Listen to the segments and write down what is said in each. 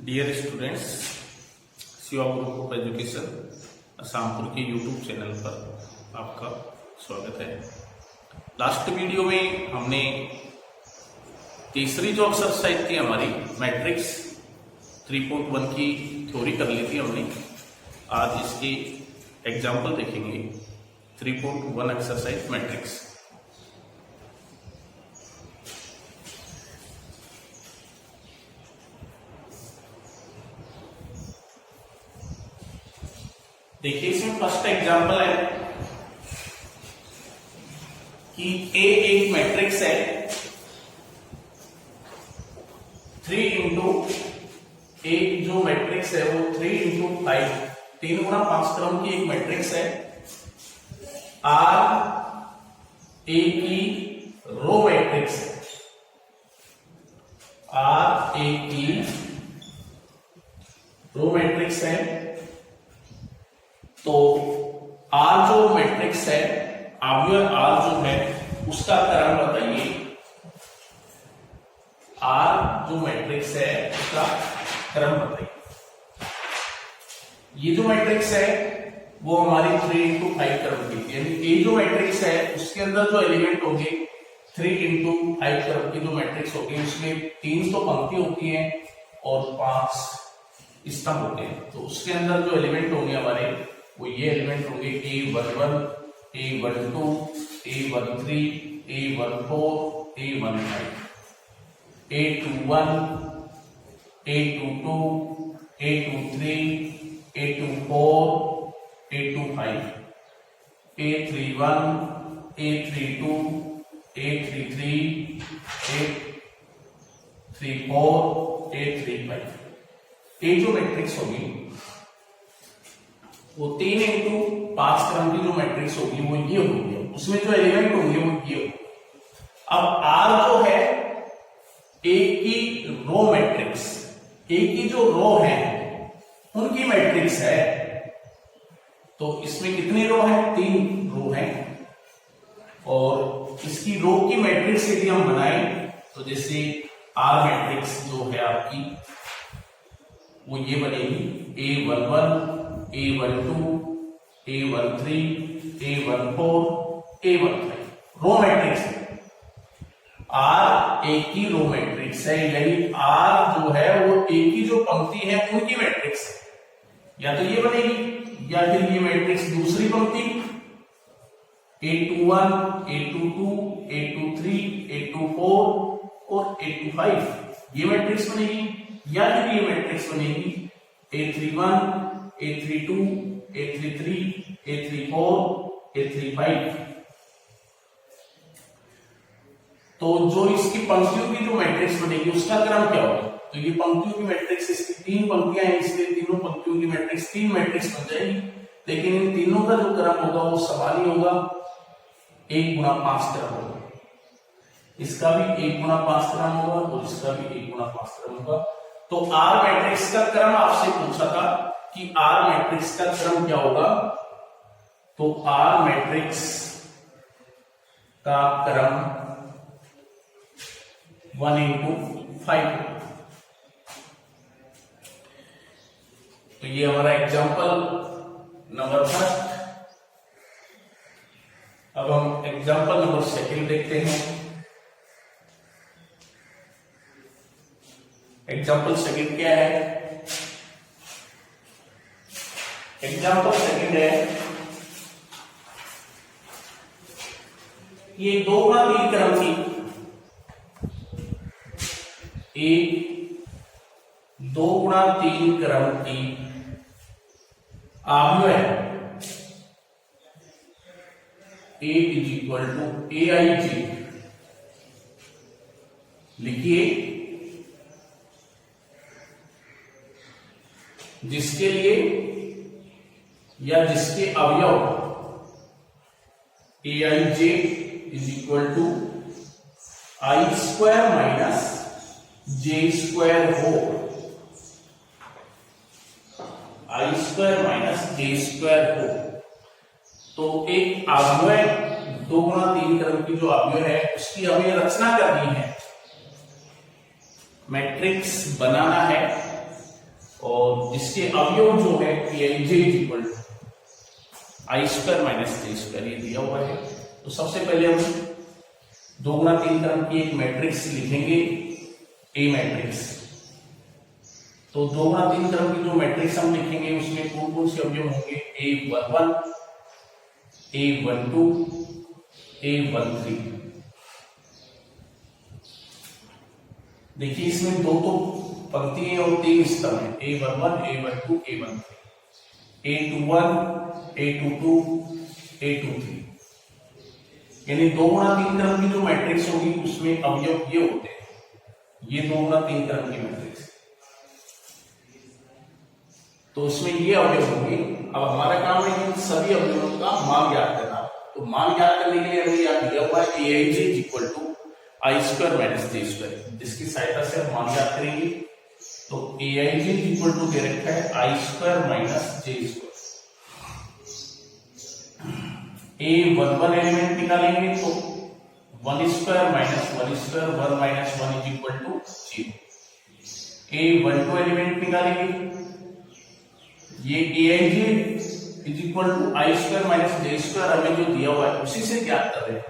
Dear students, Shiva group of education Shampur के YouTube channel पर आपका स्वागत है। लास्ट वीडियो में हमने तीसरी जो एक्सरसाइज थी हमारी मैट्रिक्स 3.1 की थ्योरी कर ली थी हमने। आज इसकी एग्जाम्पल देखेंगे। 3.1 एक्सरसाइज मैट्रिक्स। देखिए, इसमें फर्स्ट एग्जांपल है कि ए एक मैट्रिक्स है 3 इंटू एक जो मैट्रिक्स है वो 3 इंटू 5 3 गुना 5 क्रम की एक मैट्रिक्स है। आर ए की रो मैट्रिक्स है। आर ए की रो मैट्रिक्स है। तो आर जो मैट्रिक्स है, आव्यूह आर जो है उसका क्रम बताइए। आर जो मैट्रिक्स है उसका क्रम बताइए। ये जो मैट्रिक्स है वो हमारी 3 इंटू 5 क्रम की थी, यानी ए जो मैट्रिक्स है उसके अंदर जो एलिमेंट होंगे 3 इंटू 5 क्रम की जो मैट्रिक्स होगी उसमें 3 तो पंक्ति होती है और 5 स्तंभ होते हैं। तो उसके अंदर जो एलिमेंट होंगे हमारे वो ये एलिमेंट होंगे A11, A12, A13, A14, A15, A21, A22, A23, A24, A25, A31, A32, A33, A34, A35। ये जो मैट्रिक्स होगी वो 3 इंटू 5 क्रम की जो मैट्रिक्स होगी वो ये होगी। उसमें जो एलिमेंट होंगे वो ये होंगे। अब आर जो है ए की रो मैट्रिक्स, ए की जो रो है उनकी मैट्रिक्स है। तो इसमें कितनी रो है? 3 रो है। और इसकी रो की मैट्रिक्स यदि हम बनाएं तो जैसे आर मैट्रिक्स जो है आपकी वो ये बनेगी A11, A12, A13, A14, A15। Row matrix है। आर ए की रो मैट्रिक्स है, यानी आर जो है वो ए की जो पंक्ति है उनकी मैट्रिक्स है। या तो ये बनेगी या फिर ये मैट्रिक्स दूसरी पंक्ति A21, A22, A23, A24 और A25 ये मैट्रिक्स बनेगी। या फिर ये मैट्रिक्स बनेगी A31, A32, A33, A34, A35। तो जो इसकी पंक्तियों की जो मैट्रिक्स बनेगी उसका क्रम क्या होगा? तो ये पंक्तियों की मैट्रिक्स, इसकी 3 पंक्तियां हैं इसलिए तीनों पंक्तियों की मैट्रिक्स 3 मैट्रिक्स बन जाएगी। लेकिन इन तीनों का जो क्रम होगा वो समान ही होगा, 1 गुना 5 क्रम होगा। इसका भी 1 गुना 5 क्रम होगा और इसका भी 1 गुना 5 क्रम होगा। तो आर मैट्रिक्स का क्रम आपसे पूछा था कि आर मैट्रिक्स का क्रम क्या होगा। तो आर मैट्रिक्स का क्रम 1 इंटू 5। तो ये हमारा एग्जाम्पल नंबर फर्स्ट। अब हम एग्जाम्पल नंबर सेकंड देखते हैं। एग्जाम्पल सेकंड क्या है? एग्जाम्पल सेकंड है ये 2 गुना 3 क्रम की एक 2 गुना 3 क्रम की आव्यूह है A is equal to AIJ। लिखिए, जिसके लिए या जिसके अवयव AIJ is equal to I² minus J² हो। I² माइनस J² हो। तो एक अवयव 2 गुना 3 क्रम की जो अवयव है उसकी हमें रचना करनी है। मैट्रिक्स बनाना है और इसके अवयव जो है Aij equal to I square minus J square, ये दिया हुआ है। तो सबसे पहले हम 2 गुना 3 क्रम की एक मैट्रिक्स लिखेंगे, ए मैट्रिक्स। तो 2 गुना 3 क्रम की जो मैट्रिक्स हम लिखेंगे उसमें कौन कौन से अवयव होंगे? A11, A12, A13। देखिए इसमें 2 तो पंक्ति है और 3 स्तंभ है, A11, A12, A13, A21, A22, A23। यानी 2 गुना 3 क्रम की जो मैट्रिक्स होगी उसमें अवयव ये होते हैं, ये 2 गुना 3 क्रम की मैट्रिक्स। तो उसमें ये अवयव होंगे। अब हमारा काम है इन सभी अवयवों का मान ज्ञात करना। तो मान ज्ञात करने के लिए हमें यहाँ दिया हुआ है Aij equal to I square minus J square, जिसकी सहायता से हम मान ज्ञात करेंगे। तो Aij इक्वल टू दे रखा है I square minus J square. A11 element निकालेंगे तो 1 square minus 1 square 1 minus 1 is equal to 0। A12 element निकालेंगे, ये Aij is equal to I square minus J square हमें जो दिया हुआ है उसी से ज्ञात कर रहे हैं।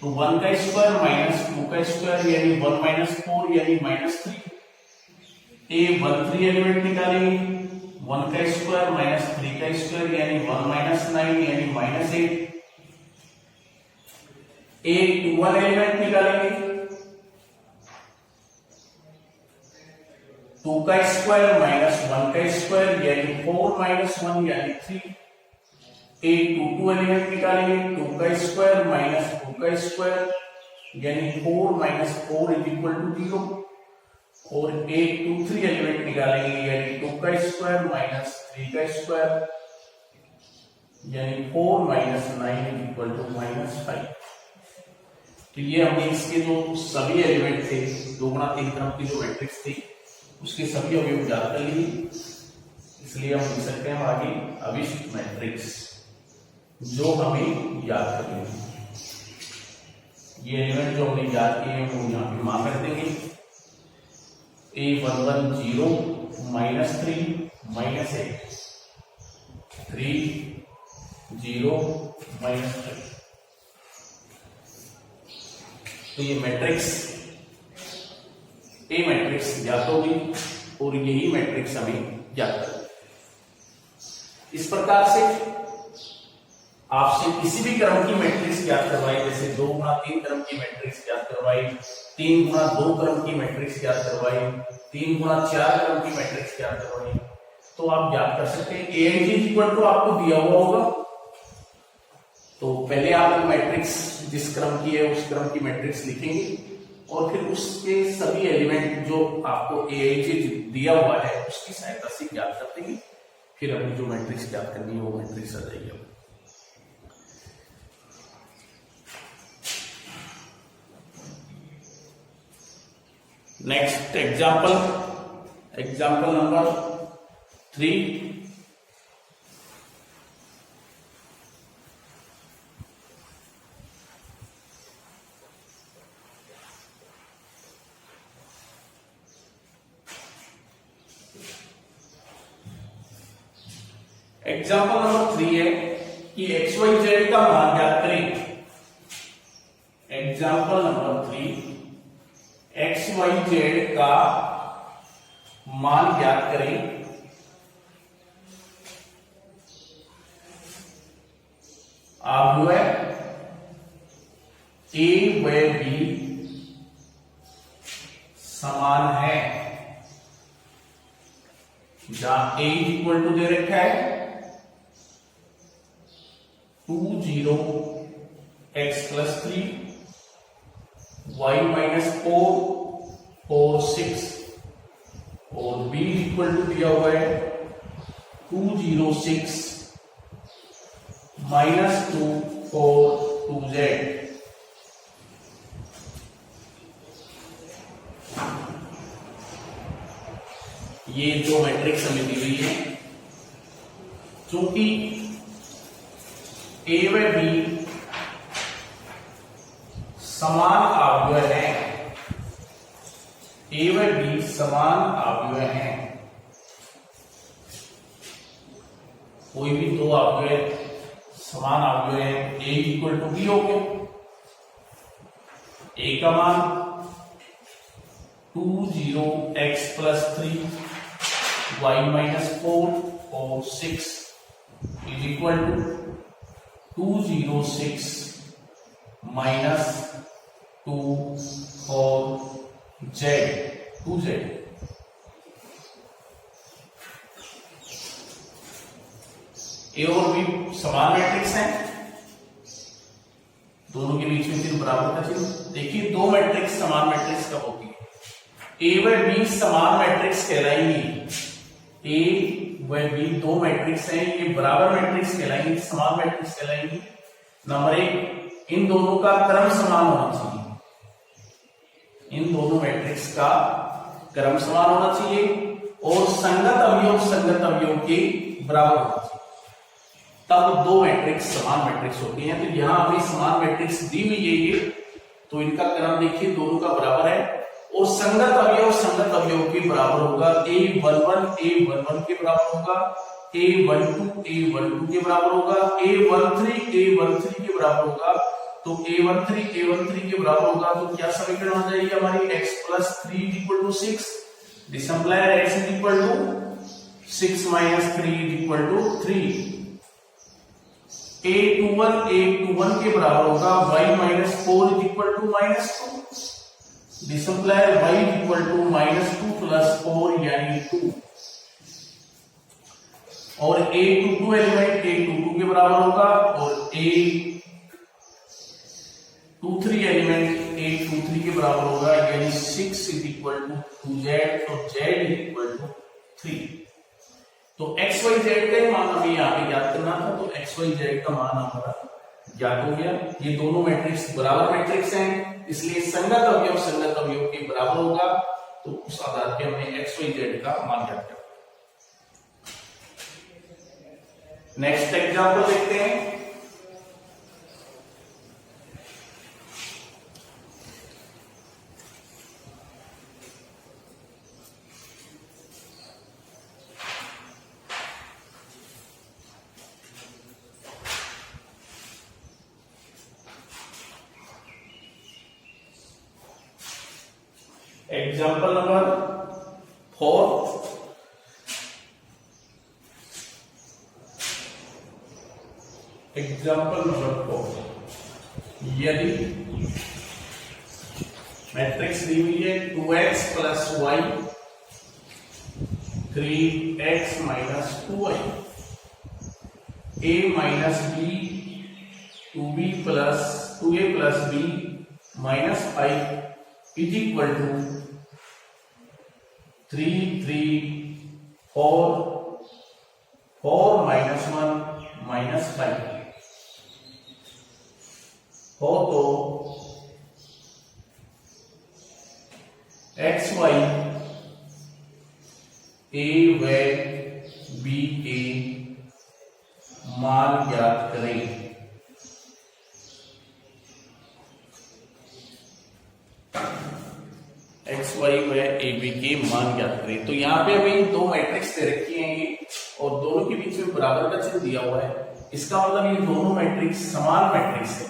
तो 1 का स्क्वायर माइनस 2 का स्क्वायर यानी 1 माइनस 4 यानी माइनस 3। A13 एलिमेंट निकालेंगे, 1 का स्क्वायर माइनस 3 का स्क्वायर यानी 1 माइनस 9 यानी माइनस 8। A21 एलिमेंट निकालेंगे, 2 का स्क्वायर माइनस 1 का स्क्वायर यानी 4 माइनस 1 यानी 3। A22 एलिमेंट निकालेंगे, 2 का स्क्वायर माइनस 2 का स्क्वायर यानी 4 माइनस 4 इज इक्वल टू 0। और A23 एलिमेंट निकालेंगे यानी 2 का स्क्वायर माइनस 3 का स्क्वायर यानी 4 minus 9 is equal to minus 5। तो ये हमने इसके जो सभी एलिमेंट थे 2 गुना 3 क्रम की जो मैट्रिक्स थी उसके सभी अवयव ज्ञात कर लिए, इसलिए हम लिख सकते हैं आगे अभिष्ट मैट्रिक्स जो हमें याद करनी है। ये एलिमेंट जो हमने याद किए हैं वो यहाँ पे मान रख देंगे। A11 0 minus 3 minus 8, 3 0 minus 3। तो ये मैट्रिक्स ए मैट्रिक्स ज्ञात होगी और यही मैट्रिक्स हमें ज्ञात करनी। इस प्रकार से आपसे किसी भी क्रम की मैट्रिक्स ज्ञात करवाई, जैसे 2 गुना 3 क्रम की मैट्रिक्स ज्ञात करवाई, 3 गुना 2 क्रम की मैट्रिक्स ज्ञात करवाई, 3 गुना 4 क्रम की मैट्रिक्स ज्ञात करवाई, तो आप ज्ञात कर सकते हैं। Aij इक्वल टू आपको दिया हुआ होगा, तो पहले आप मैट्रिक्स जिस क्रम की है उस क्रम की मैट्रिक्स लिखेंगे और फिर उसके सभी एलिमेंट जो आपको Aij दिया हुआ है उसकी सहायता से ज्ञात कर देंगे। फिर अपनी जो मैट्रिक्स ज्ञात करनी है वो मैट्रिक्स आ जाएगी। Next example number 3। Example number 3 है कि XYZ का मान ज्ञात करें। एग्जाम्पल नंबर 3 XYZ का मान ज्ञात करें। आप जो है A व B समान है, जहां A इक्वल टू दे रखा है 2 0 x प्लस 3 y माइनस 4 4 6 और b इक्वल टू दिया हुआ है 2 0 6 माइनस 2 4 2z। ये जो मैट्रिक्स हमें दी हुई है, चूंकि A व B समान अवयव हैं, A व B समान अवयव हैं, कोई भी दो अवयव समान अवयव है, a इक्वल टू बी हो गया। a का मान 20x प्लस 3 y माइनस 4 और 6 इज इक्वल टू 206 माइनस 2 और z 2z। ए और बी समान मैट्रिक्स हैं, दोनों के बीच में चिन्ह बराबर का चिन्ह। देखिए दो मैट्रिक्स समान मैट्रिक्स कब होती है? ए व बी समान मैट्रिक्स कहलाएंगी। ए व बी दो मैट्रिक्स हैं, ये बराबर मैट्रिक्स कहलाएंगे, समान मैट्रिक्स कहलाएंगी। नंबर एक, इन दोनों का क्रम समान होना चाहिए। इन दोनों मैट्रिक्स का क्रम समान होना चाहिए और संगत अवयव के बराबर होना चाहिए, तब दो मैट्रिक्स समान मैट्रिक्स होती हैं। तो यहां हमें समान मैट्रिक्स दी हुई है ये, तो इनका क्रम देखिए दोनों का बराबर है और संगत अवयव के बराबर होगा। a11 के बराबर होगा, a12 के बराबर होगा, a13 के बराबर होगा। तो a13 के बराबर होगा तो क्या समीकरण हो जाएगी हमारी? x plus 3 equal to 6। This implies x is equal to 6 minus 3 equal to 3। a21 के बराबर होगा, y minus 4 is equal to minus 2। This implies y is equal to minus 2 plus 4 यानी 2। और a22 एलिमेंट a22 के बराबर होगा और a23 element a23 के बराबर होगा, यानी 6 इज इक्वल टू 2z। तो z इज इक्वल टू 3। तो x y z का ही मान हमें यहाँ पे ज्ञात करना था, तो x y z का मान हमारा ज्ञात हो गया। ये दोनों मैट्रिक्स बराबर मैट्रिक्स हैं, इसलिए संगत अवयव के बराबर होगा, तो उस आधार पे हमें x y z का मान ज्ञात करना। नेक्स्ट एग्जांपल देखते हैं। Example number 4। एग्जाम्पल नंबर 4, यदि मैट्रिक्स दी हुई है 2x plus y 3x minus 2y, a minus b 2a plus b minus 5 is equal to 3 3 4 minus 1 minus 5 हो, तो एक्स वाई ए व बी के मान ज्ञात करें। एक्स वाई व ए बी के मान ज्ञात करें। तो यहाँ पे हमें दो मैट्रिक्स दे रखी हैं ये, और दोनों के बीच में बराबर का चिन्ह दिया हुआ है। इसका मतलब ये दोनों मैट्रिक्स समान मैट्रिक्स है।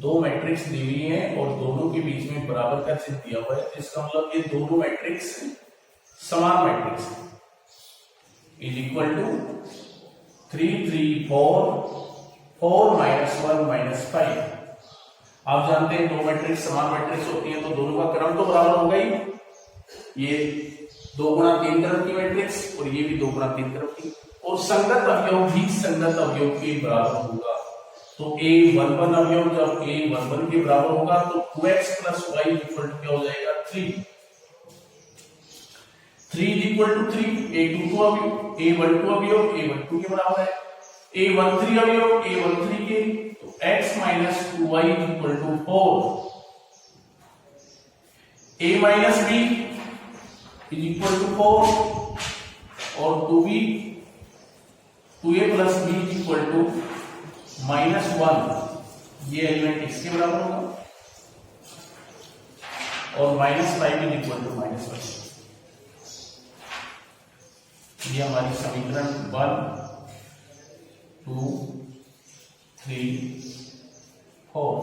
दो मैट्रिक्स दी हुई है और दोनों के बीच में बराबर का चिन्ह दिया हुआ है, तो इसका मतलब ये दोनों मैट्रिक्स समान मैट्रिक्स है। Is equal to 3 3 4 minus 1 minus 5। आप जानते हैं दो मैट्रिक्स समान मैट्रिक्स होती हैं तो दोनों का क्रम तो बराबर होगा ही। ये 2 गुणा 3 तरफ की मैट्रिक्स और ये भी 2 गुणा 3 तरफ की, और संगत अवयव भी संगत अवयव के बराबर होगा। तो a11 अवयव जब a11 के बराबर होगा तो 2x plus y equal to क्या हो जाएगा? 3 इज इक्वल टू 3। a22 अवयव a12 के बराबर है, a13 अवयव a13 के, तो x minus 2y equal to 4। a minus b is equal to 4 और 2a plus b is equal to minus 1। ये एलिमेंट इसके बराबर होगा और minus 5 is equal to minus 1। ये हमारी समीकरण 1 2 3 4।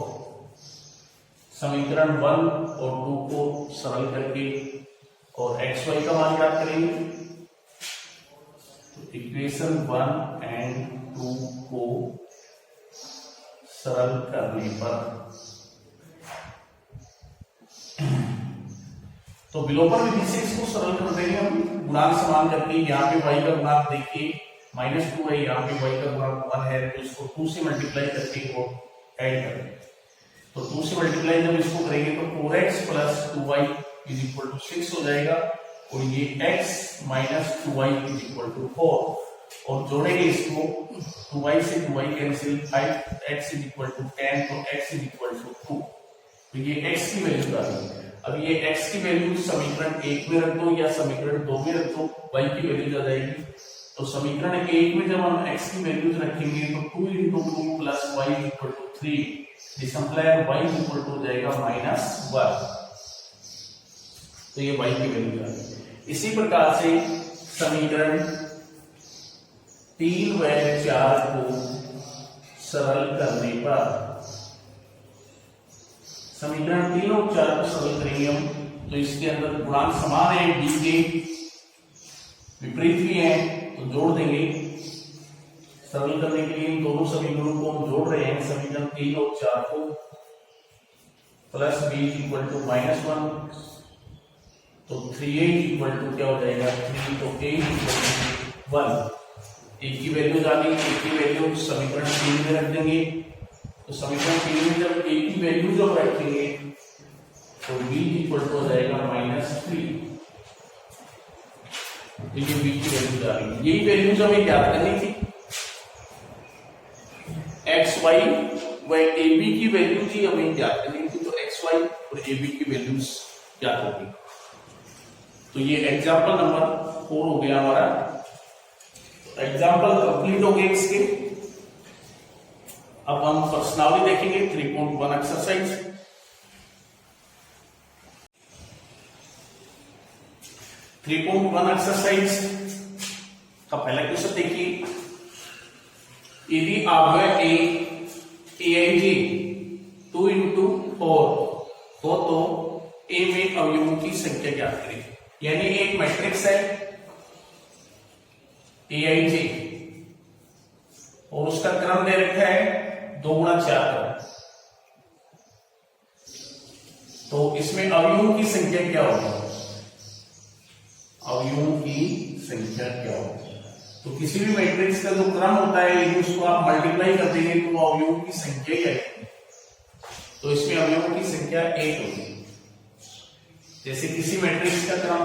समीकरण 1 और 2 को सरल करके और एक्स वाई का मान ज्ञात करेंगे। तो इक्वेशन 1 एंड 2 को सरल करने पर तो विलोपन विधि से इसको सरल कर देंगे हम, गुणांक समान करके। यहाँ पे y का गुणांक देखिए -2 है, यहाँ पे y का गुणांक 1 है, तो इसको 2 से मल्टीप्लाई करके वो ऐड करें। तो 2 से मल्टीप्लाई जब इसको करेंगे तो 4x + 2y = 6 हो जाएगा, और ये x - 2y = 4, और जोड़ेंगे इसको 2y से 2y कैंसिल, 5x = 10, तो x = 2। तो ये x की वैल्यू आ गई। अब ये x की वैल्यू समीकरण 1 में रख दो या समीकरण 2 में रख दो, y की वैल्यू आ जाएगी। तो समीकरण 1 में जब हम x की वैल्यूज रखेंगे तो 2 × 2 + y = 3, दिस इंप्लाइज y हो जाएगा -1। तो ये y की वैल्यू आ गई। इसी प्रकार से समीकरण 3 व 4 को सरल करने पर, समीकरण 3 और 4 को सरल करेंगे हम, तो इसके अंदर गुणांक समान है, d के विपरीत भी है, तो जोड़ देंगे। सरल करने के लिए इन दोनों समीकरणों को हम जोड़ रहे हैं, समीकरण 3 और 4 को, प्लस b = -1, तो 3a क्या हो जाएगा 3, तो a = 1। a की वैल्यू डालेंगे, a की वैल्यू समीकरण 3 में रख देंगे। तो समीकरण 3 में जब a की वैल्यू जब रखेंगे तो b हो जाएगा -3। तो ये b की वैल्यू डालेंगे, यही वैल्यू जो हमें ज्ञात करनी थी। x y व a b की वैल्यू जी हमें ज्ञात करनी थी, तो x y और a b की वैल्यूज ज्ञात होगी। तो ये एग्जाम्पल नंबर 4 हो गया हमारा। एग्जाम्पल कंप्लीट हो गए इसके। अब हम प्रश्नावली देखेंगे 3.1 एक्सरसाइज। एक्सरसाइज का पहला क्वेश्चन देखिए, यदि अवयव aij 2 × 4 हो तो a में अवयवों की संख्या ज्ञात करें। यानी एक मैट्रिक्स है aij और उसका क्रम दे रखा है 2 × 4 क्रम, तो इसमें अवयवों की संख्या क्या होगी, अवयवों की संख्या क्या होगी। तो किसी भी मैट्रिक्स का जो क्रम होता है यदि उसको आप मल्टीप्लाई कर देंगे तो अवयवों की संख्या ही आएगी। तो इसमें अवयवों की संख्या 8 होगी। जैसे किसी मैट्रिक्स का क्रम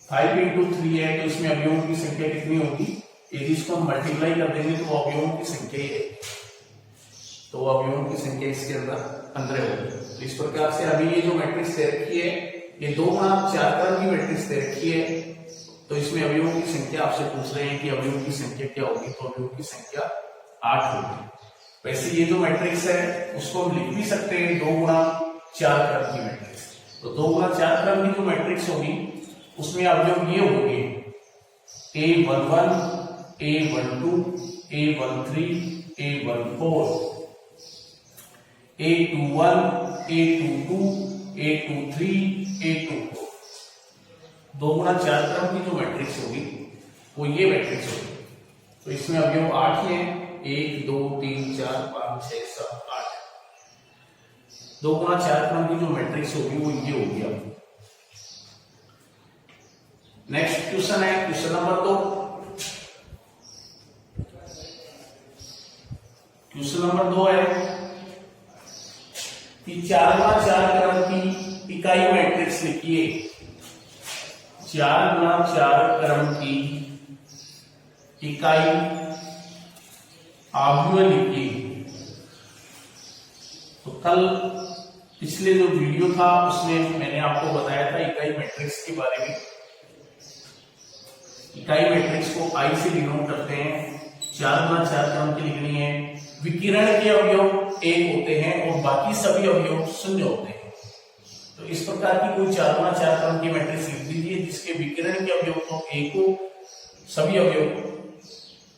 5 × 3 है, तो इसमें अवयवों की संख्या कितनी होगी, यदि इसको हम मल्टीप्लाई कर देंगे तो अवयवों की संख्या ही है, तो अवयवों की संख्या इसके अंदर 15 होगी। तो इस प्रकार से अभी ये जो मैट्रिक्स दे रखी है ये 2 × 4 क्रम की मैट्रिक्स दे रखी है, तो इसमें अवयवों की संख्या आपसे पूछ रहे हैं कि अवयवों की संख्या क्या होगी, तो अवयवों की संख्या 8 होगी। वैसे ये जो मैट्रिक्स है उसको हम लिख भी सकते हैं 2 × 4 क्रम की मैट्रिक्स। तो 2 × 4 क्रम की जो मैट्रिक्स होगी उसमें अवयव ये होंगे a11 a12 a13 a14 a21 a22 a23 a24। 2 × 4 क्रम की जो मैट्रिक्स होगी वो ये मैट्रिक्स होगी। तो इसमें अवयव 8 हैं, 1 2 3 4 5 6 7 8। 2 × 4 क्रम की जो मैट्रिक्स होगी वो ये होगी। अब नेक्स्ट क्वेश्चन है क्वेश्चन नंबर 2। क्वेश्चन नंबर 2 है कि 4 × 4 क्रम की इकाई मैट्रिक्स लिखिए। 4 × 4 क्रम की इकाई अवयव लिखिए। तो कल पिछले जो वीडियो था उसमें मैंने आपको बताया था इकाई मैट्रिक्स के बारे में। इकाई मैट्रिक्स को I से डिनोट करते हैं, 4 × 4 क्रम की लिखनी है। विकिरण के अवयव 1 होते हैं और बाकी सभी अवयव 0 होते हैं। तो इस प्रकार की कोई 4 × 4 क्रम की मैट्रिक्स लिख दीजिए जिसके विकिरण के अवयव तो 1 हो सभी अवयव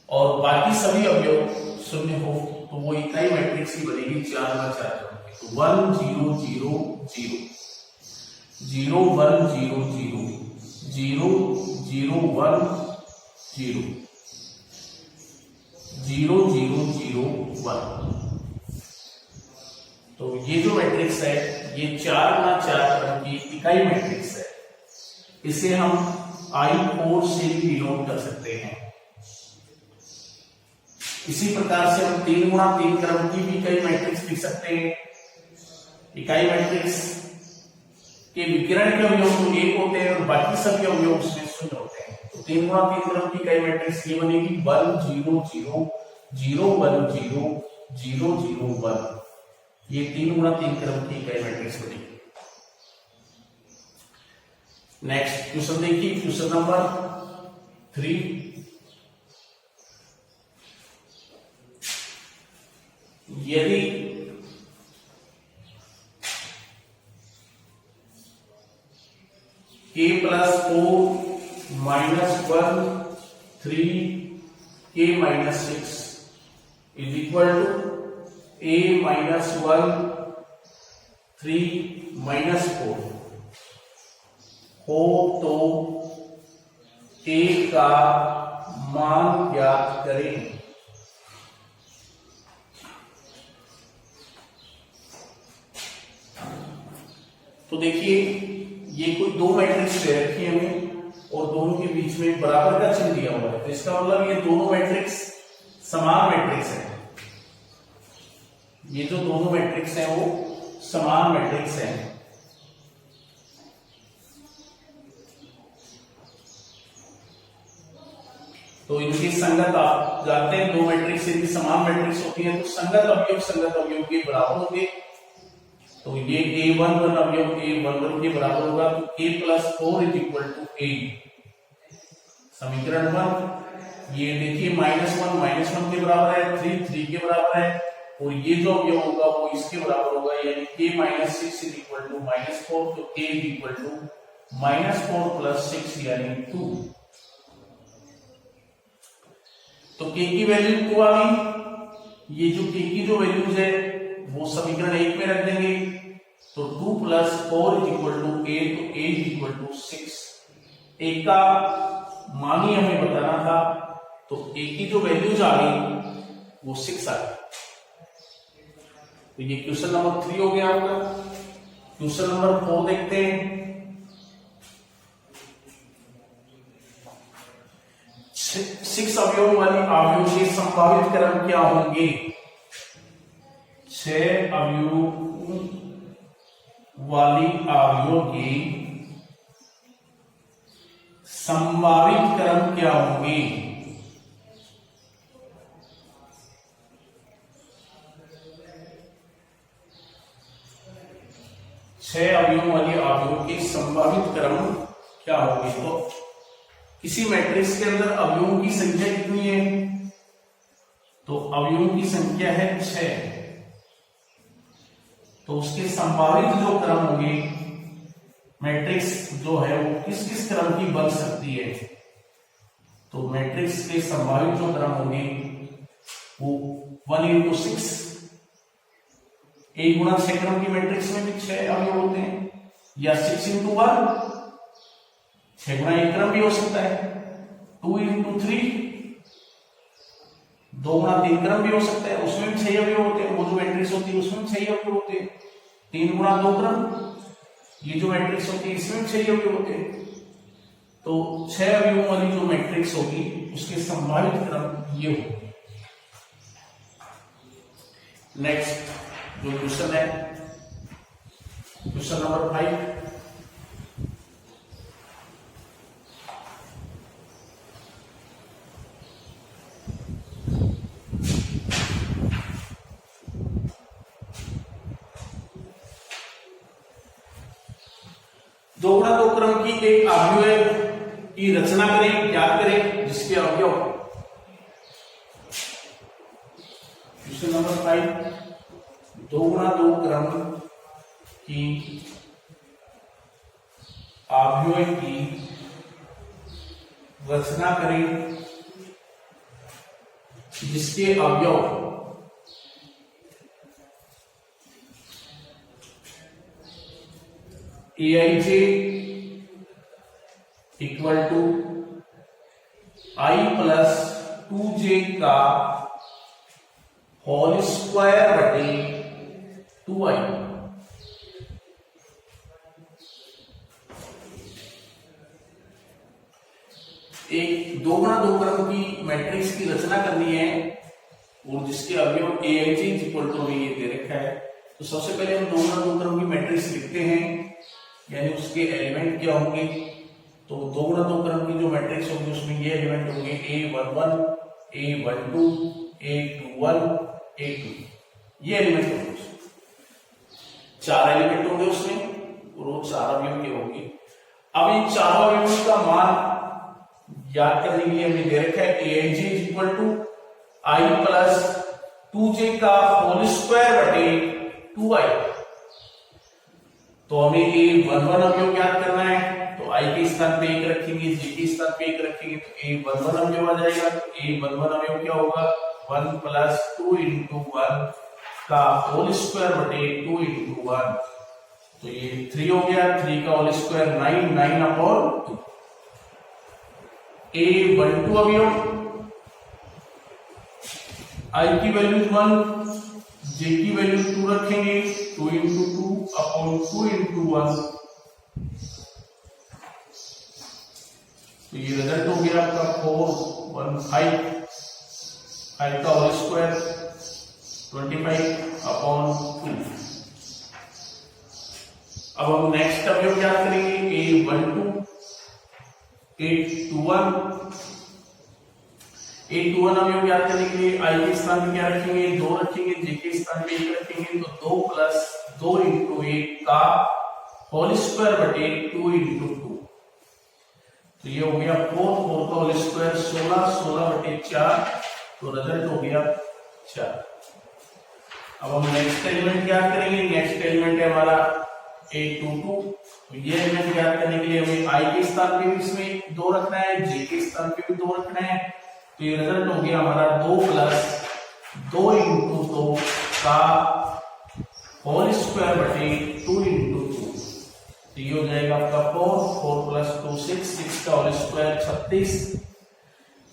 और बाकी सभी अवयव शून्य हो तो वो इकाई मैट्रिक्स ही बनेगी 4x4 क्रम की। तो 1 0 0 0 0 1 0 0 0 0 1 0 0 0 0 1। तो ये जो मैट्रिक्स है ये 4x4 क्रम की इकाई मैट्रिक्स है। इसे हम I4 से भी डिनोट कर सकते हैं। इसी प्रकार से हम 3x3 क्रम की भी इकाई मैट्रिक्स लिख सकते हैं। इकाई मैट्रिक्स के विकिरण के अवयव तो 1 होते हैं और बाकी सभी अवयव उसमें शून्य होते हैं। तो 3x3 क्रम की इकाई मैट्रिक्स ये बनेगी 1 0 0 0 1 0 0 0 1। ये 3x3 क्रम की इकाई मैट्रिक्स बनेगी। नेक्स्ट क्वेश्चन देखिए, क्वेश्चन नंबर 3। यदि k + 4 - 1 3 k - 6 = a - 1 3 - 4 हो तो a का मान ज्ञात करें। तो देखिए ये कोई दो मैट्रिक्स दे रखी है हमें और दोनों के बीच में बराबर का चिन्ह दिया हुआ है। तो इसका मतलब ये दोनों मैट्रिक्स समान मैट्रिक्स है। ये जो दोनों मैट्रिक्स हैं वो समान मैट्रिक्स हैं। तो इनकी संगत आप जानते हैं, दो मैट्रिक्स यदि समान मैट्रिक्स होती है तो संगत अवयव के बराबर होंगे। तो ये a11 अवयव a11 के बराबर होगा। तो a + 4 = a। समीकरण 1 ये देखिए -1 के बराबर है, 3 के बराबर है और ये जो अवयव होगा वो इसके बराबर होगा, यानी k - 6 = -4। तो k = -4 + 6 यानी 2। तो k की वैल्यू 2 आ गई। ये जो k की जो वैल्यूज है वो समीकरण 1 में रख देंगे। तो 2 + 4 = a। तो a = 6। a का मान ही हमें बताना था। तो a की जो वैल्यूज आ गई वो 6 आ गई। तो ये क्वेश्चन नंबर 3 हो गया आपका। क्वेश्चन नंबर 4 देखते हैं। 6 अवयव वाली आव्यूह के संभावित क्रम क्या होंगे? 6 अवयव वाली आव्यूह के संभावित क्रम क्या होंगे? छह अवयवों वाली आव्यूह के संभावित क्रम क्या होंगे? तो किसी मैट्रिक्स के अंदर अवयवों की संख्या कितनी है? तो अवयवों की संख्या है 6। तो उसके संभावित जो क्रम होंगे, मैट्रिक्स जो है वो किस किस क्रम की बन सकती है? तो मैट्रिक्स के संभावित जो क्रम होंगे वो 1 × 6। 1 × 6 क्रम की मैट्रिक्स में भी 6 अवयव होते हैं, या 6 × 1 6 × 1 क्रम भी हो सकता है। 2 × 3 2 × 3 क्रम भी हो सकता है, उसमें भी 6 अवयव होते हैं। वो जो मैट्रिक्स होती है उसमें भी 6 अवयव होते हैं। 3 × 2 क्रम, ये जो मैट्रिक्स होती है इसमें भी 6 अवयव होते हैं। तो 6 अवयवों वाली जो मैट्रिक्स होगी उसके संभावित क्रम ये होगी। नेक्स्ट जो क्वेश्चन है, क्वेश्चन नंबर 5। दो गुणा दो क्रम की एक आव्यूह की रचना करें, ज्ञात करें जिसके अवयव। क्वेश्चन नंबर 5, 2 गुणा 2 क्रम की आव्यूह की रचना करें जिसके अवयव aij equal to i plus 2j का होल स्क्वायर बटे 2i। एक दो गुणा दो क्रम की मैट्रिक्स की रचना करनी है और जिसके अवयव aij इक्वल टू ये दे रखा है। तो सबसे पहले हम दो गुणा दो क्रम की मैट्रिक्स लिखते हैं, यानी उसके एलिमेंट क्या होंगे। तो दो गुणा दो क्रम की जो मैट्रिक्स होगी उसमें ये एलिमेंट होंगे a11 a12 a21 a2, ये एलिमेंट होंगे। चार एलिमेंट होंगे उसमें और वो चार अवयव के होंगे। अब इन चारों अवयवों का मान याद करने के लिए हमने दे रखा है aij equal to i plus 2j का होल स्क्वायर बटे 2i। तो हमें a11 अवयव याद करना है, तो i के स्थान पे 1 रखेंगे, j के स्थान पे 1 रखेंगे, तो a11 अवयव आ जाएगा। तो a11 अवयव क्या होगा 1 प्लस 2 इंटू 1 का होल स्क्वायर बटे 2 इंटू 1, तो ये 3 हो गया। 3 का होल स्क्वायर 9, 9 अपॉन 2। a12 अवयव i की वैल्यू 1, j की वैल्यू 2 रखेंगे, 2 इंटू 2 अपॉन 2 इंटू 1, तो ये रिजल्ट हो गया आपका 4 1 5, 5 का होल स्क्वायर 25 अपॉन 2। अब हम नेक्स्ट अवयव याद करेंगे a12 a21 अवयव याद करने के लिए i के स्थान पे क्या रखेंगे 2 रखेंगे, j के स्थान पे 1 रखेंगे, तो 2 प्लस 2 इंटू 1 का होल स्क्वायर बटे 2 इंटू 2, तो ये हो गया 4 4 का होल स्क्वायर 16 16 बटे 4, तो रिजल्ट हो गया 4। अब हम नेक्स्ट एलिमेंट याद करेंगे। नेक्स्ट एलिमेंट है हमारा a22। तो ये एलिमेंट याद करने के लिए हमें i के स्थान पे भी इसमें 2 रखना है, j के स्थान पे भी 2 रखना है, तो ये रिजल्ट हो गया हमारा 2 प्लस 2 इंटू 2 का होल स्क्वायर बटे 2 इंटू 2, तो ये हो जाएगा आपका 4 4 प्लस 2 6 6 का होल स्क्वायर 36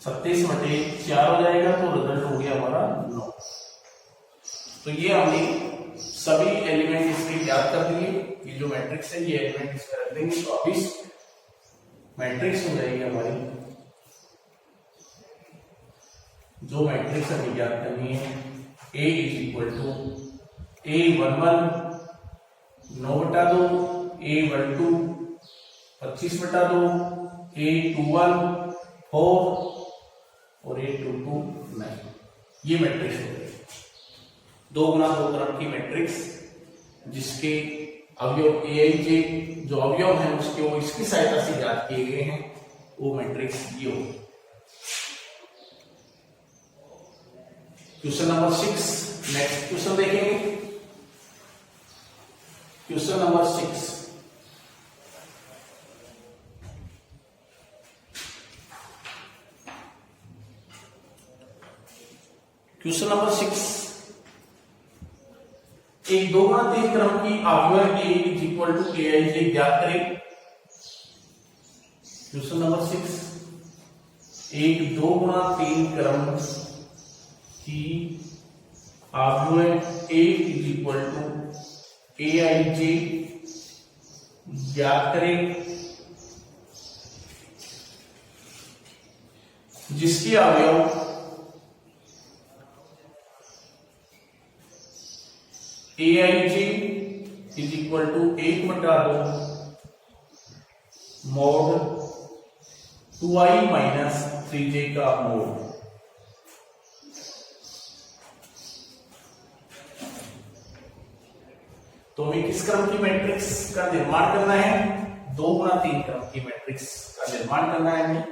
36 बटे 4 हो जाएगा, तो रिजल्ट हो गया हमारा 9। तो ये हमने सभी एलिमेंट इसके याद कर दिए। ये जो मैट्रिक्स है ये एलिमेंट इसमें रख देंगे, तो अब इस मैट्रिक्स हो जाएगी हमारी जो मैट्रिक्स हमें याद करनी है a is equal to a11 9/2, a12 25/2, a21 4 और a22 9, ये मैट्रिक्स हो गई दो गुणा दो क्रम की मैट्रिक्स जिसके अवयव aij जो अवयव है उसके वो इसकी सहायता से याद किए गए हैं, वो मैट्रिक्स ये हो। क्वेश्चन नंबर 6, नेक्स्ट क्वेश्चन देखेंगे। क्वेश्चन नंबर 6, क्वेश्चन नंबर 6, एक दो गुणा तीन क्रम की अवयव a is equal to aij ज्ञात करें। क्वेश्चन नंबर 6, एक दो गुणा तीन क्रम की अवयव a is equal to aij ज्ञात करें जिसके अवयव aij is equal to 1/2 mod 2i minus 3j का मोड। तो हमें किस क्रम की मैट्रिक्स का निर्माण करना है? दो गुणा तीन क्रम की मैट्रिक्स का निर्माण करना है हमें।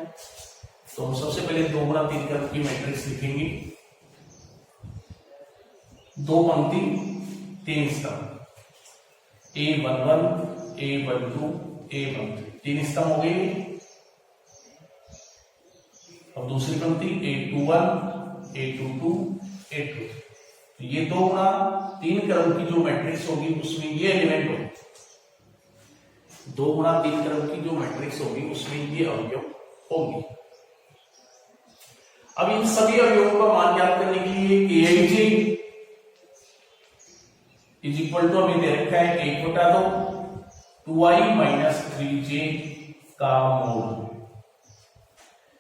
तो हम सबसे पहले दो गुणा तीन क्रम की मैट्रिक्स लिखेंगे। दो पंक्ति तीन स्तंभ, a11 a12 a13, तीन स्तंभ हो गए। अब दूसरी पंक्ति A21 A22 A2, तो ये 2 गुना 3 क्रम की जो मैट्रिक्स होगी उसमें ये एलिमेंट होगी, 2 गुना 3 क्रम की जो मैट्रिक्स होगी उसमें ये अवयव होंगे। अब इन सभी अवयवों का मान ज्ञात करने के लिए Aij इज इक्वल टू हमें दे रखा है 1/2 2i माइनस 3j का मोड।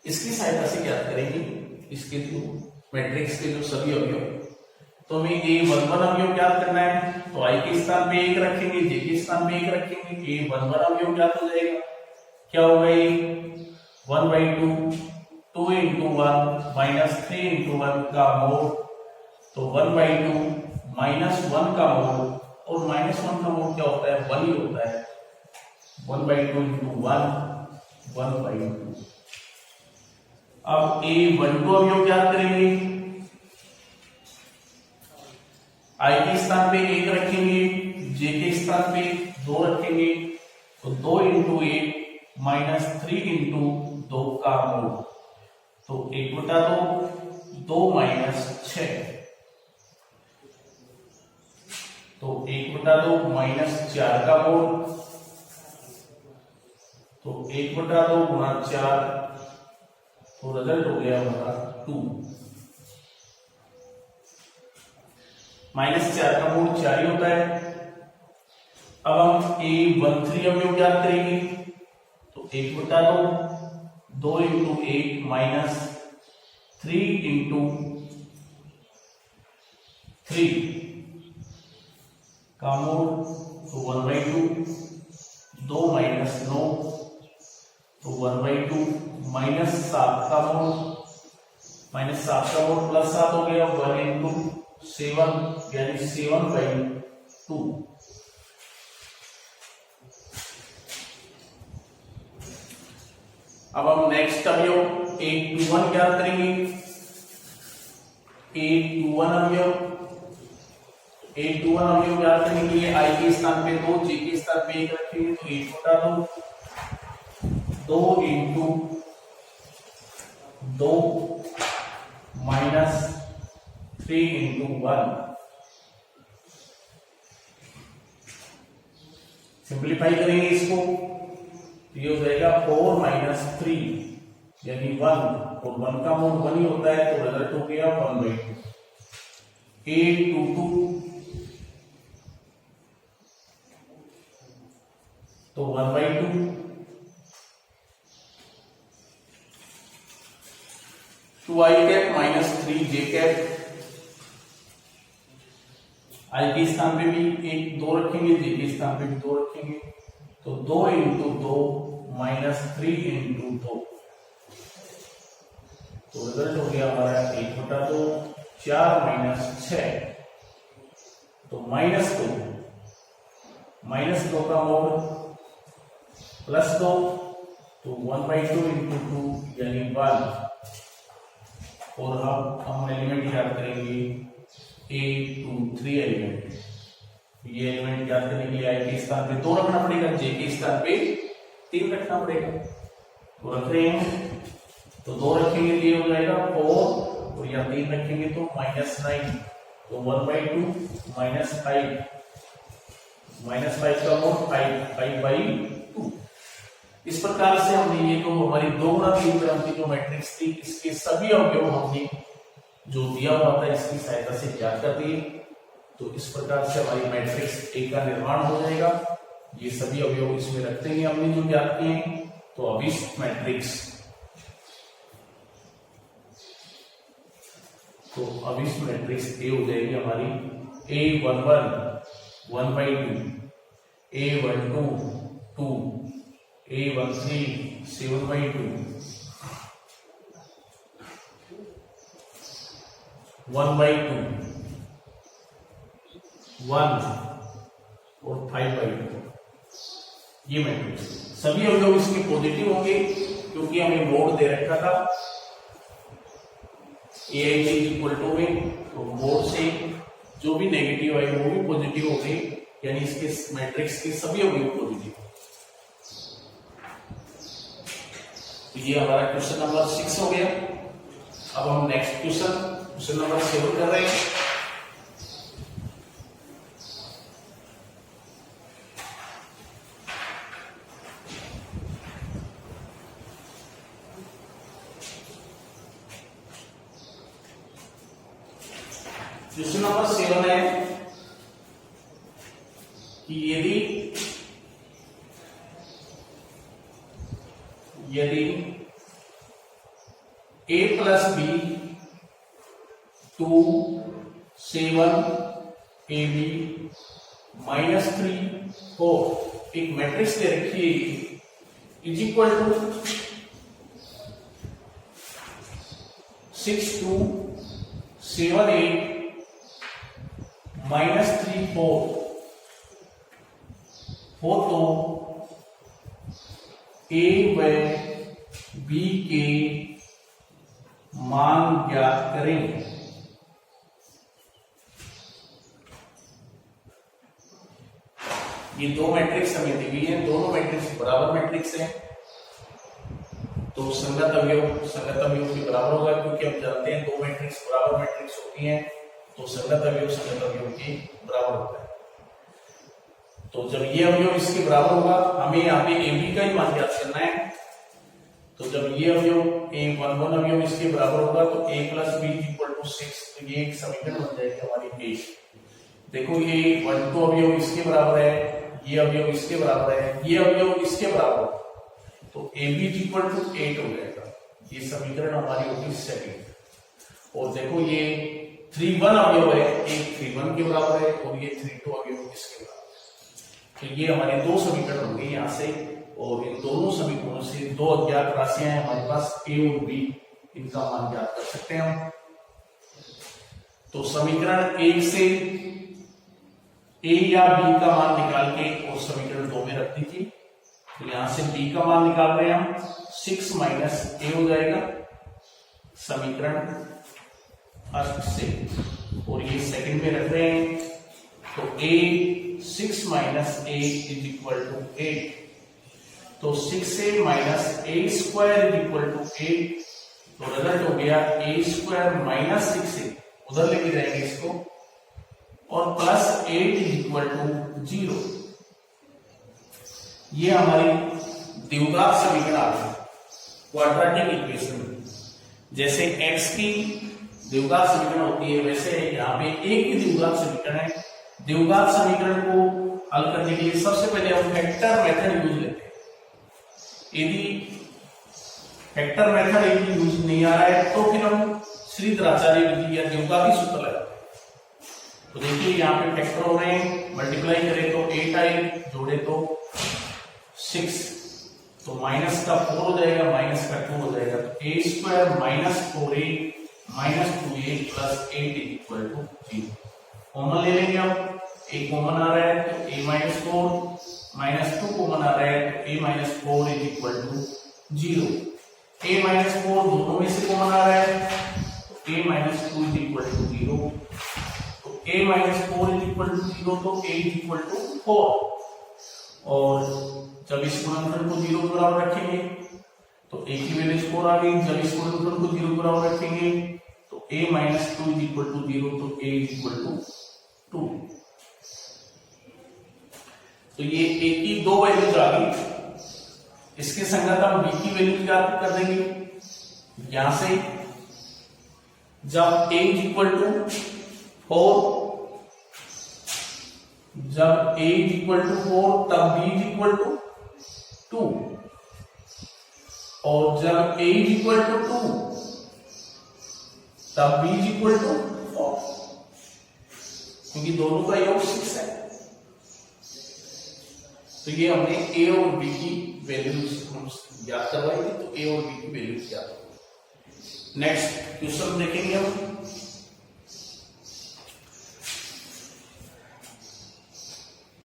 इसकी सहायता से ज्ञात करेंगे इसके जो मैट्रिक्स के जो सभी अवयव, तो हमें A11 अवयव ज्ञात करना है, तो i के स्थान पे 1 रखेंगे, j के स्थान पे 1 रखेंगे, A11 अवयव ज्ञात हो जाएगा। क्या होगा ये 1/2 2 into 1 minus 3 into 1 का मोड, तो 1/2 minus 1 का मोड, और माइनस 1 का मोड क्या होता है 1 ही होता है, 1/2 into 1 1/2। अब A12 अवयव ज्ञात करेंगे, i के स्थान पे 1 रखेंगे, j के स्थान पे 2 रखेंगे, तो 2 into 8 minus 3 into 2 का मोड, तो 1/2 2 minus 6, तो 1/2 minus 4 का मोड, तो 1/2 गुणा 4, तो रिजल्ट हो गया हमारा 2। माइनस 4 का मोड 4 ही होता है। अब हम A13 अवयव ज्ञात करेंगे, तो 1/2 2 into 8 माइनस 3 into 3 का मोड, तो 1/2 2 माइनस 9, तो 1/2 माइनस 7 का मोड, माइनस 7 का मोड प्लस 7 हो गया, 1 into 7 यानी 7/2। अब हम नेक्स्ट अवयव A21 ज्ञात करेंगे। A21 अवयव ज्ञात करने के लिए i के स्थान पे 2 j के स्थान पे 1 रखेंगे, तो 2 into 2 माइनस 3 into 1। सिंप्लीफाई करेंगे इसको, ये हो जाएगा 4 माइनस 3 यानी 1, और 1 का मोड 1 ही होता है, तो रिजल्ट हो गया 1/2। A22 तो 1/2 2i cap minus 3j cap, i के स्थान पे भी 2 रखेंगे, j के स्थान पे भी 2 रखेंगे, तो 2 into 2 माइनस 3 into 2, तो रिजल्ट हो गया हमारा 1/2 4 माइनस 6, तो माइनस 2 का मोड प्लस 2, तो 1/2 into 2 यानी 1, और अब हम एलिमेंट याद करेंगे A23 एलिमेंट। ये एलिमेंट याद करने के लिए i के स्थान पे 2 रखना पड़ेगा, j के स्थान पे 3 रखना पड़ेगा, तो रख रहे हैं, तो 2 रखेंगे तो ये हो जाएगा 4, और यहाँ 3 रखेंगे तो -9, तो 1/2 -5 का मोड 5/2। इस प्रकार से हमने ये जो हमारी 2 गुना 3 क्रम की जो मैट्रिक्स थी, इसके सभी अवयव हमने जो दिया हुआ था इसकी सहायता से ज्ञात कर दिए। तो इस प्रकार से हमारी मैट्रिक्स A का निर्माण हो जाएगा। ये सभी अवयव इसमें रखते हैं हमने जो ज्ञात किए हैं, तो अब इस मैट्रिक्स A हो जाएगी हमारी A11 1/2, A12 2, A13 7/2, 1/2 1 और 5/2। ये मैट्रिक्स सभी अवयव इसके पॉजिटिव होंगे क्योंकि हमें मोड दे रखा था Aij इक्वल टू में, तो मोड से जो भी नेगेटिव है वो भी पॉजिटिव हो गए, यानी इसके मैट्रिक्स के सभी अवयव पॉजिटिव। तो ये हमारा क्वेश्चन नंबर 6 हो गया। अब हम नेक्स्ट क्वेश्चन नंबर 7 कर रहे हैं। क्वेश्चन नंबर 7 है कि यदि a plus b 2 7 ab minus 3 4 एक मैट्रिक्स दे रखी है इज इक्वल टू 6 2 7 8 माइनस 3 4 हो तो a व b के मान ज्ञात करें। ये दो मैट्रिक्स हमें दी हुई है, दोनों मैट्रिक्स बराबर मैट्रिक्स है, तो संगत अवयव के बराबर होगा, क्योंकि हम जानते हैं दो मैट्रिक्स बराबर मैट्रिक्स होती हैं तो संगत अवयव के बराबर होता है। तो जब ये अवयव इसके बराबर होगा, हमें यहाँ पे ए बी का ही मान ज्ञात करना है। तो जब ये अवयव a11 अवयव इसके बराबर होगा तो a plus b equal to 6, तो ये एक समीकरण बन जाएगी हमारी a। देखो ये 12 अवयव इसके बराबर है, ये अवयव इसके बराबर है, ये अवयव इसके बराबर, तो ab इक्वल टू 8 हो जाएगा। ये समीकरण हमारी होगी सेकंड। और देखो ये 3 1 अवयव है, एक 3 1 के बराबर है और ये 3 2 अवयव इसके बराबर। तो ये हमारे दो समीकरण होंगे यहाँ से, और इन दोनों समीकरणों से दो अज्ञात राशियां हैं हमारे पास a और b, इनका मान ज्ञात कर सकते हैं हम। तो समीकरण 1 से a या b का मान निकाल के और समीकरण 2 में रख दीजिए। तो यहां से b का मान निकाल रहे हैं हम, 6 माइनस a हो जाएगा समीकरण 8 से, और ये सेकंड में रख रहे हैं तो a 6 minus a is equal to 8। तो 6a minus a square is equal to 8, तो रिजल्ट हो गया a स्क्वायर माइनस 6a, उधर लेके जाएंगे इसको, और प्लस 8 इज इक्वल टू 0। ये हमारी द्विघात समीकरण आ गई क्वाड्रेटिक इक्वेशन। जैसे x की द्विघात समीकरण होती है, वैसे यहाँ पे a की द्विघात समीकरण है। द्विघात समीकरण को हल करने के लिए सबसे पहले हम फैक्टर मेथड यूज लेते हैं। यदि फैक्टर मेथड यूज नहीं आ रहा है तो फिर हम श्रीधराचार्य विधि या द्विघाती सूत्र लगाते हैं। तो देखिए यहाँ पे फैक्टर हो रहे हैं, मल्टीप्लाई करें तो 8 आए, जोड़े तो 6, तो माइनस का 4 हो जाएगा, माइनस का 2 हो जाएगा, तो a square minus 4a minus 2a plus 8 equal to 0। Common ले लेंगे हम, a कॉमन आ रहा है तो a माइनस 4 माइनस 2 कॉमन आ रहा है तो a minus 4 is equal to 0। a minus 4 दोनों में से कॉमन आ रहा है तो a minus 2 is equal to 0। तो a minus 4 is equal to 0 तो a इज इक्वल टू 4। और जब इस गुणनफल को 0 के बराबर रखेंगे तो a की वैल्यू 4 आ गई। जब इस गुणनफल को 0 के बराबर रखेंगे तो a minus 2 is equal to 0, तो a इज इक्वल टू 2। तो ये a की दो वैल्यूज आ गई, इसके संगत हम b की वैल्यू ज्ञात कर देंगे। यहां से जब a इज इक्वल टू 4, जब a इज इक्वल टू 4 तब b इज इक्वल टू 2, और जब a इज इक्वल टू 2 तब b इज इक्वल टू 4, क्योंकि दोनों का योग 6 है। तो ये हमने a और b की वैल्यूज ज्ञात करवाई थी, तो a और b की वैल्यूज ज्ञात हो गई। नेक्स्ट क्वेश्चन देखेंगे हम।